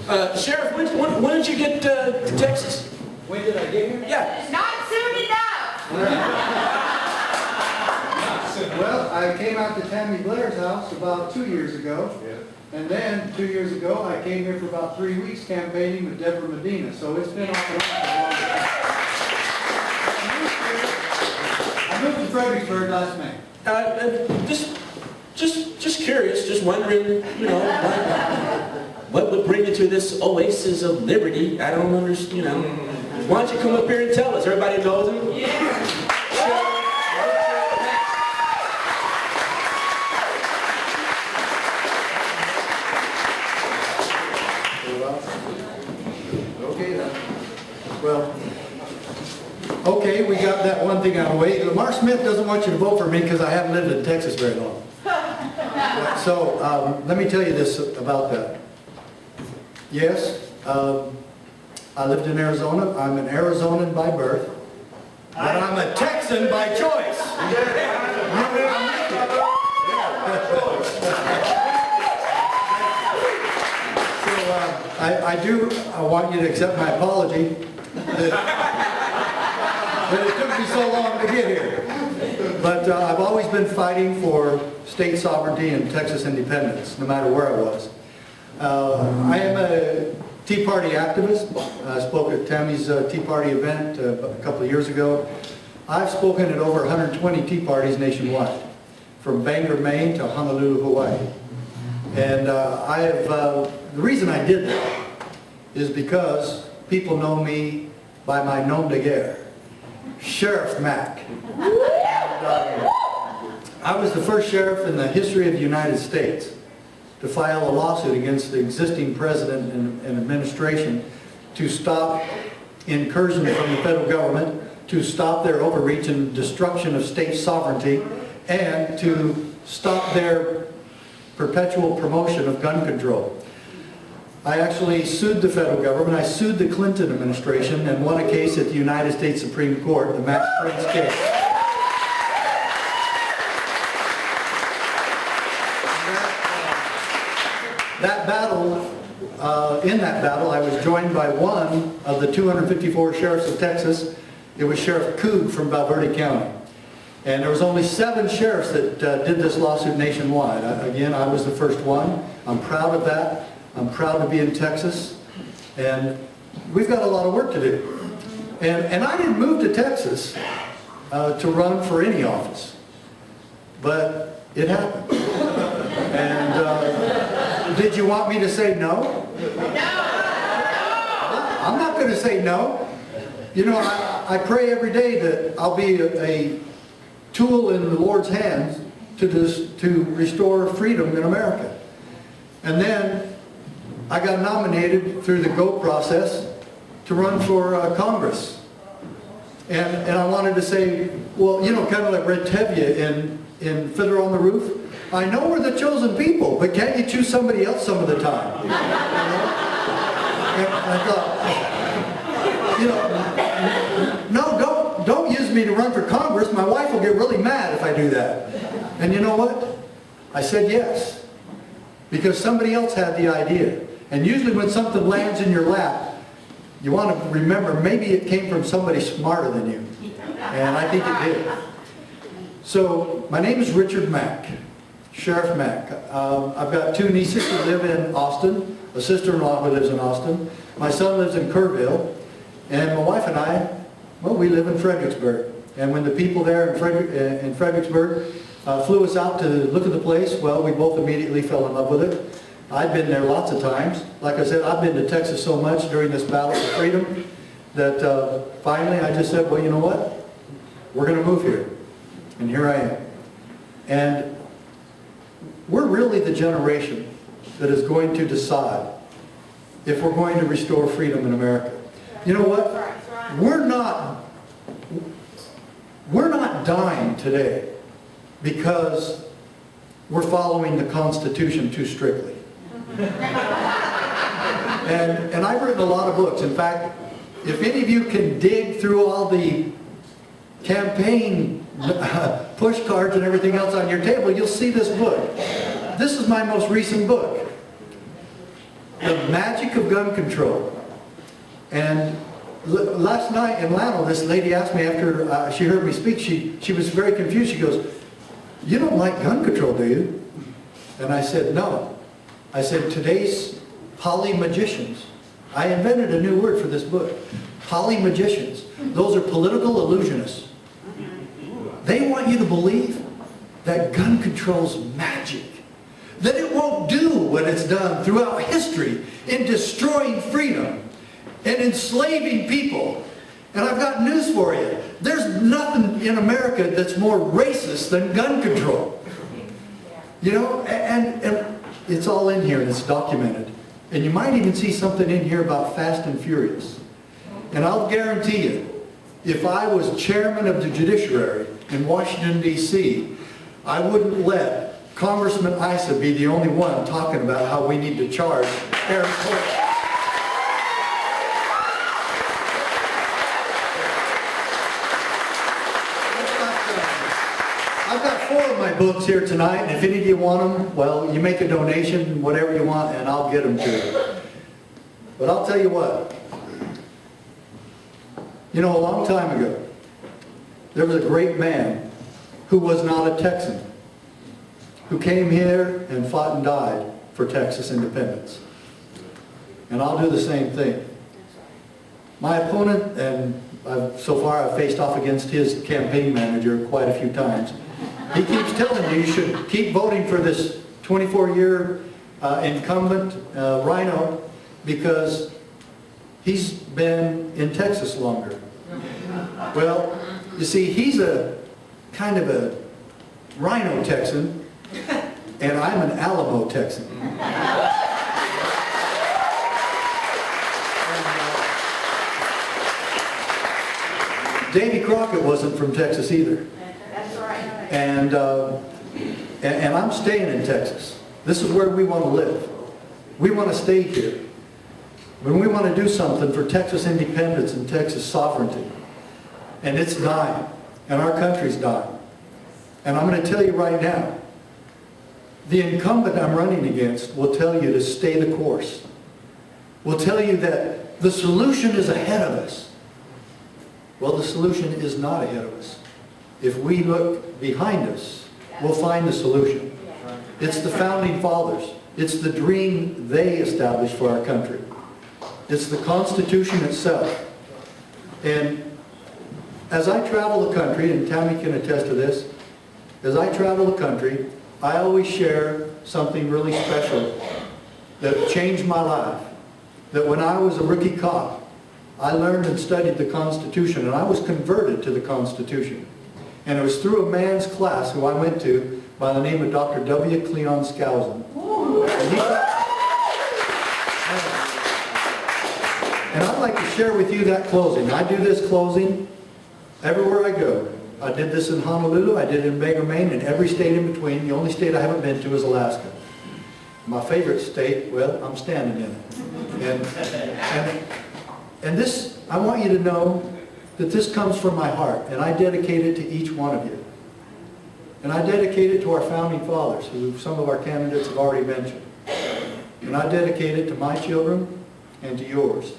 Sheriff, when did you get to Texas? When did I get here? Yeah. Not soon enough. Well, I came out to Tammy Blair's house about 2 years ago. Yeah. And then 2 years ago, I came here for about 3 weeks campaigning with Deborah Medina. So it's been off and on for a long time. I moved to Fredericksburg last May. Just curious, just wondering, you know, what would bring you to this oasis of liberty? I don't understand, you know. Why don't you come up here and tell us? Everybody knows him? Yeah. Okay then. Well, okay, we got that one thing out of the way. Lamar Smith doesn't want you to vote for me because I haven't lived in Texas very long. So, let me tell you this about that. Yes, I lived in Arizona. I'm an Arizonan by birth, but I'm a Texan by choice. I want you to accept my apology that it took me so long to get here. But I've always been fighting for state sovereignty and Texas independence, no matter where I was. I am a Tea Party activist. I spoke at Tammy's Tea Party event a couple of years ago. I've spoken at over 120 Tea Parties nationwide, from Bangor, Maine to Honolulu, Hawaii. And the reason I did that is because people know me by my nom de guerre, Sheriff Mack. I was the first sheriff in the history of the United States to file a lawsuit against the existing president and administration to stop incursion from the federal government, to stop their overreach and destruction of state sovereignty, and to stop their perpetual promotion of gun control. I actually sued the federal government. I sued the Clinton administration and won a case at the United States Supreme Court, the Mack case. That battle, in that battle, I was joined by one of the 254 sheriffs of Texas. It was Sheriff Coog from Valverde County. And there was only 7 sheriffs that did this lawsuit nationwide. Again, I was the first one. I'm proud of that. I'm proud to be in Texas. And we've got a lot of work to do. And I didn't move to Texas to run for any office. But it happened. And did you want me to say no? No! I'm not going to say no. You know, I pray every day that I'll be a tool in the Lord's hands to restore freedom in America. And then I got nominated through the GO process to run for Congress. And I wanted to say, well, you know, kind of like Red Tevye in Fiddler on the Roof. I know we're the chosen people, but can't you choose somebody else some of the time? You know? And I thought, you know, no, don't use me to run for Congress. My wife will get really mad if I do that. And you know what? I said yes. Because somebody else had the idea. And usually when something lands in your lap, you want to remember maybe it came from somebody smarter than you. And I think it did. So, my name is Richard Mack, Sheriff Mack. I've got 2 nieces who live in Austin, a sister-in-law who lives in Austin. My son lives in Kerrville. And my wife and I, well, we live in Fredericksburg. And when the people there in Fredericksburg flew us out to look at the place, well, we both immediately fell in love with it. I've been there lots of times. Like I said, I've been to Texas so much during this battle for freedom that finally I just said, well, you know what? We're going to move here. And here I am. And we're really the generation that is going to decide if we're going to restore freedom in America. You know what? We're not dying today because we're following the Constitution too strictly. And I've written a lot of books. In fact, if any of you can dig through all the campaign push cards and everything else on your table, you'll see this book. This is my most recent book. The magic of gun control. And last night in Lano, this lady asked me after she heard me speak, she was very confused. She goes, "You don't like gun control, do you?" And I said, "No." I said, "Today's polymagicians." I invented a new word for this book. Polymagicians. Those are political illusionists. They want you to believe that gun control's magic. That it won't do what it's done throughout history in destroying freedom and enslaving people. And I've got news for you. There's nothing in America that's more racist than gun control. You know, and it's all in here and it's documented. And you might even see something in here about Fast and Furious. And I'll guarantee you, if I was chairman of the judiciary in Washington, D.C., I wouldn't let Congressman Issa be the only one talking about how we need to charge Aaron Cole. I've got 4 of my books here tonight, and if any of you want them, well, you make a donation, whatever you want, and I'll get them to you. But I'll tell you what. You know, a long time ago, there was a great man who was not a Texan, who came here and fought and died for Texas independence. And I'll do the same thing. My opponent, and so far I've faced off against his campaign manager quite a few times, he keeps telling you should keep voting for this 24-year incumbent Rhino because he's been in Texas longer. Well, you see, he's a kind of a Rhino Texan, and I'm an Alamo Texan. Davy Crockett wasn't from Texas either. That's right. And I'm staying in Texas. This is where we want to live. We want to stay here. When we want to do something for Texas independence and Texas sovereignty, and it's dying, and our country's dying. And I'm going to tell you right now, the incumbent I'm running against will tell you to stay the course. Will tell you that the solution is ahead of us. Well, the solution is not ahead of us. If we look behind us, we'll find the solution. It's the founding fathers. It's the dream they established for our country. It's the Constitution itself. And as I travel the country, and Tammy can attest to this, as I travel the country, I always share something really special that changed my life. That when I was a rookie cop, I learned and studied the Constitution, and I was converted to the Constitution. And it was through a man's class who I went to by the name of Dr. W. Cleon Skousen. And I'd like to share with you that closing. I do this closing everywhere I go. I did this in Honolulu, I did it in Bangor, Maine, and every state in between. The only state I haven't been to is Alaska. My favorite state, well, I'm standing in it. And this, I want you to know that this comes from my heart, and I dedicate it to each one of you. And I dedicate it to our founding fathers, who some of our candidates have already mentioned. And I dedicate it to my children and to yours.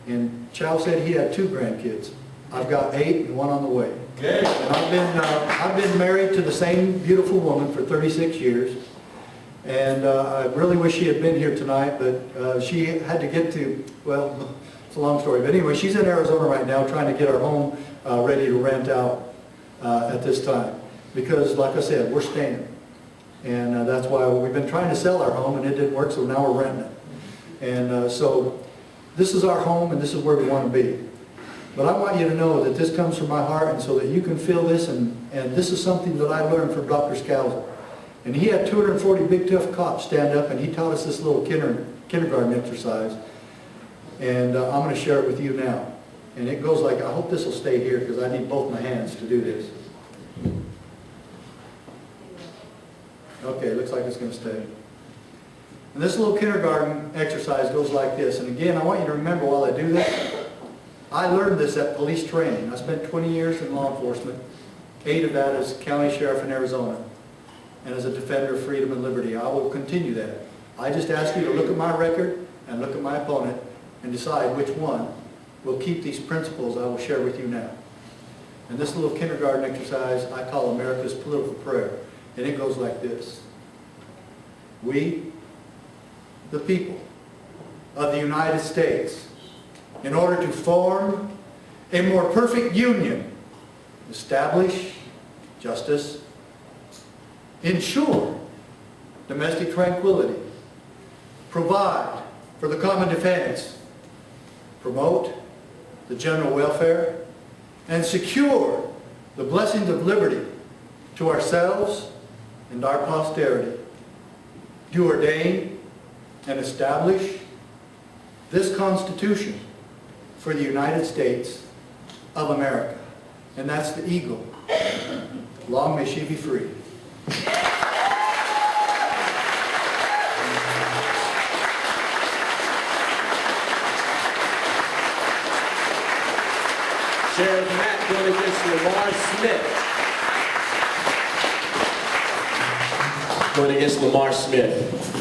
And Chow said he had 2 grandkids. I've got 8 and 1 on the way. Okay. And I've been married to the same beautiful woman for 36 years. And I really wish she had been here tonight, but she had to get to, well, it's a long story. But anyway, she's in Arizona right now trying to get our home ready to rent out at this time. Because, like I said, we're staying. And that's why we've been trying to sell our home, and it didn't work, so now we're renting it. And so this is our home, and this is where we want to be. But I want you to know that this comes from my heart, and so that you can feel this, and this is something that I learned from Dr. Skousen. And he had 240 big tough cops stand up, and he taught us this little kindergarten exercise. And I'm going to share it with you now. And it goes like, I hope this will stay here, because I need both my hands to do this. Okay, looks like it's going to stay. And this little kindergarten exercise goes like this. And again, I want you to remember while I do this, I learned this at police training. I spent 20 years in law enforcement, 8 of that as county sheriff in Arizona, and as a defender of freedom and liberty. I will continue that. I just ask you to look at my record and look at my opponent and decide which one will keep these principles I will share with you now. And this little kindergarten exercise I call America's political prayer. And it goes like this. We, the people of the United States, in order to form a more perfect union, establish justice, ensure domestic tranquility, provide for the common defense, promote the general welfare, and secure the blessings of liberty to ourselves and our posterity, do ordain and establish this Constitution for the United States of America. And that's the eagle. Long may she be free. Sheriff Mack going against Lamar Smith. Going against Lamar Smith.